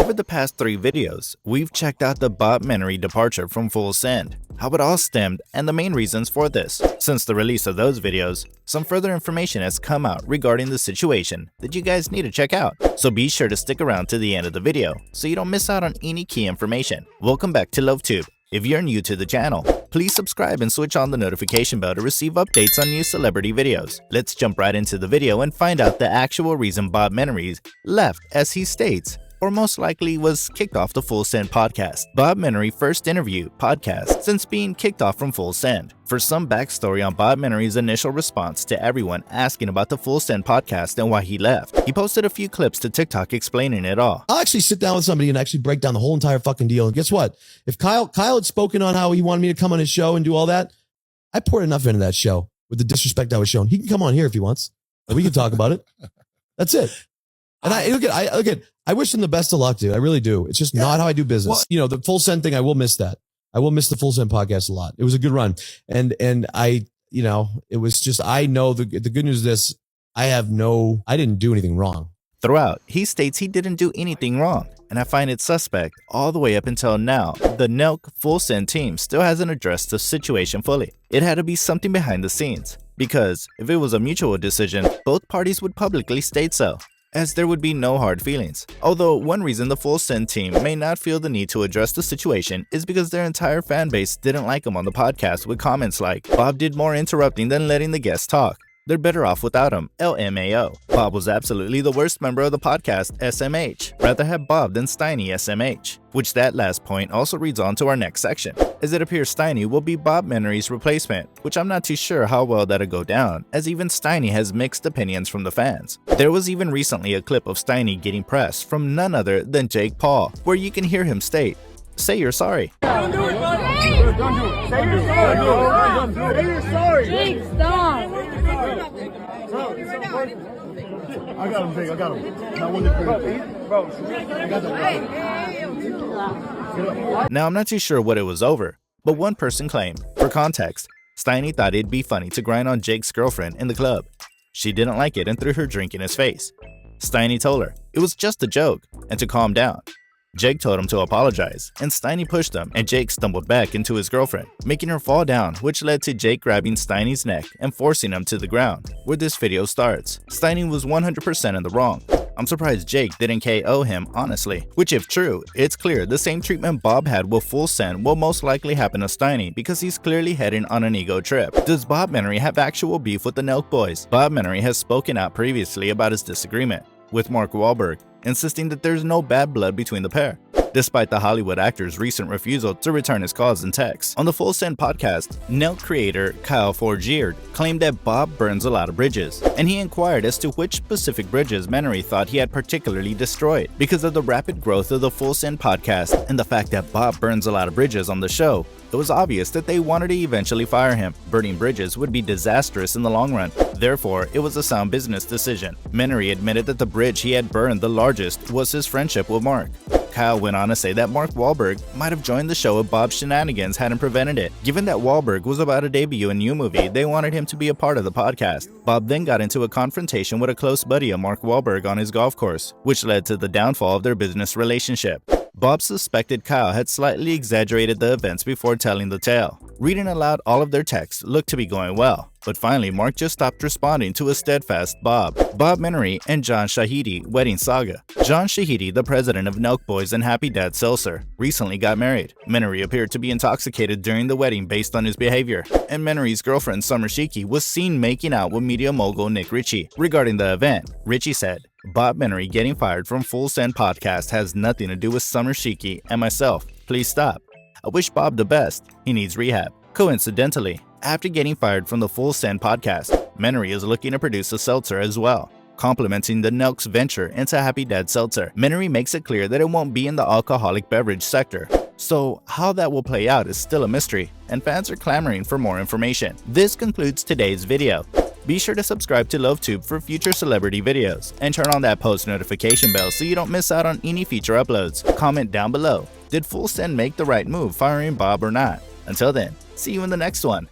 Over the past 3 videos, we've checked out the Bob Menery departure from Full Send, how it all stemmed, and the main reasons for this. Since the release of those videos, some further information has come out regarding the situation that you guys need to check out, so be sure to stick around to the end of the video so you don't miss out on any key information. Welcome back to Loaf. If you're new to the channel, please subscribe and switch on the notification bell to receive updates on new celebrity videos. Let's jump right into the video and find out the actual reason Bob Menery left, as he states, or most likely was kicked off the Full Send podcast. Bob Menery first interview podcast since being kicked off from Full Send. For some backstory on Bob Menery's initial response to everyone asking about the Full Send podcast and why he left, he posted a few clips to TikTok explaining it all. I'll actually sit down with somebody and actually break down the whole entire fucking deal. And guess what? If Kyle had spoken on how he wanted me to come on his show and do all that, I poured enough into that show with the disrespect I was shown. He can come on here if he wants, and we can talk about it. That's it. And I wish him the best of luck, dude. I really do. It's just not how I do business. Well, you know, the Full Send thing, I will miss that. I will miss the Full Send podcast a lot. It was a good run. And I, you know, it was just, I know the good news is this, I didn't do anything wrong. Throughout, he states he didn't do anything wrong, and I find it suspect all the way up until now. The Nelk Full Send team still hasn't addressed the situation fully. It had to be something behind the scenes, because if it was a mutual decision, both parties would publicly state so, as there would be no hard feelings. Although one reason the Full Send team may not feel the need to address the situation is because their entire fan base didn't like him on the podcast with comments like, "Bob did more interrupting than letting the guests talk. They're better off without him, LMAO. Bob was absolutely the worst member of the podcast, SMH. Rather have Bob than Steiny, SMH." Which that last point also reads on to our next section, as it appears Steiny will be Bob Menery's replacement, which I'm not too sure how well that'll go down, as even Steiny has mixed opinions from the fans. There was even recently a clip of Steiny getting pressed from none other than Jake Paul, where you can hear him state, "Say you're sorry." Don't do it, buddy. Don't do it. Say you're sorry. Say you're sorry. Jake, stop. I got him, Jake. I got him. Not one to bro. I got that. Now, I'm not too sure what it was over, but one person claimed, for context, Steiny thought it'd be funny to grind on Jake's girlfriend in the club. She didn't like it and threw her drink in his face. Steiny told her it was just a joke and to calm down. Jake told him to apologize, and Steiny pushed him, and Jake stumbled back into his girlfriend, making her fall down, which led to Jake grabbing Steiny's neck and forcing him to the ground, where this video starts. Steiny was 100% in the wrong. I'm surprised Jake didn't KO him, honestly. Which, if true, it's clear the same treatment Bob had with Full Send will most likely happen to Steiny, because he's clearly heading on an ego trip. Does Bob Menery have actual beef with the Nelk boys? Bob Menery has spoken out previously about his disagreement with Mark Wahlberg, insisting that there's no bad blood between the pair, despite the Hollywood actor's recent refusal to return his calls and texts. On the Full Send podcast, Nelk creator Kyle Forgierd claimed that Bob burns a lot of bridges, and he inquired as to which specific bridges Menery thought he had particularly destroyed. Because of the rapid growth of the Full Send podcast and the fact that Bob burns a lot of bridges on the show, it was obvious that they wanted to eventually fire him. Burning bridges would be disastrous in the long run. Therefore, it was a sound business decision. Menery admitted that the bridge he had burned the largest was his friendship with Mark. Kyle went on to say that Mark Wahlberg might have joined the show if Bob's shenanigans hadn't prevented it. Given that Wahlberg was about to debut a new movie, they wanted him to be a part of the podcast. Bob then got into a confrontation with a close buddy of Mark Wahlberg on his golf course, which led to the downfall of their business relationship. Bob suspected Kyle had slightly exaggerated the events before telling the tale. Reading aloud all of their texts looked to be going well, but finally Mark just stopped responding to a steadfast Bob. Bob Menery and John Shahidi wedding saga. John Shahidi, the president of Nelk Boys and Happy Dad Seltzer, recently got married. Menery appeared to be intoxicated during the wedding based on his behavior, and Menery's girlfriend Summer Shiki was seen making out with media mogul Nick Ritchie. Regarding the event, Ritchie said, "Bob Menery getting fired from Full Send podcast has nothing to do with Summer Shiki and myself. Please stop. I wish Bob the best. He needs rehab." Coincidentally, after getting fired from the Full Send podcast, Menery is looking to produce a seltzer as well, complementing the Nelk's venture into Happy Dad Seltzer. Menery makes it clear that it won't be in the alcoholic beverage sector. So how that will play out is still a mystery, and fans are clamoring for more information. This concludes today's video. Be sure to subscribe to LoveTube for future celebrity videos, and turn on that post notification bell so you don't miss out on any future uploads. Comment down below, did Full Send make the right move firing Bob or not? Until then, see you in the next one.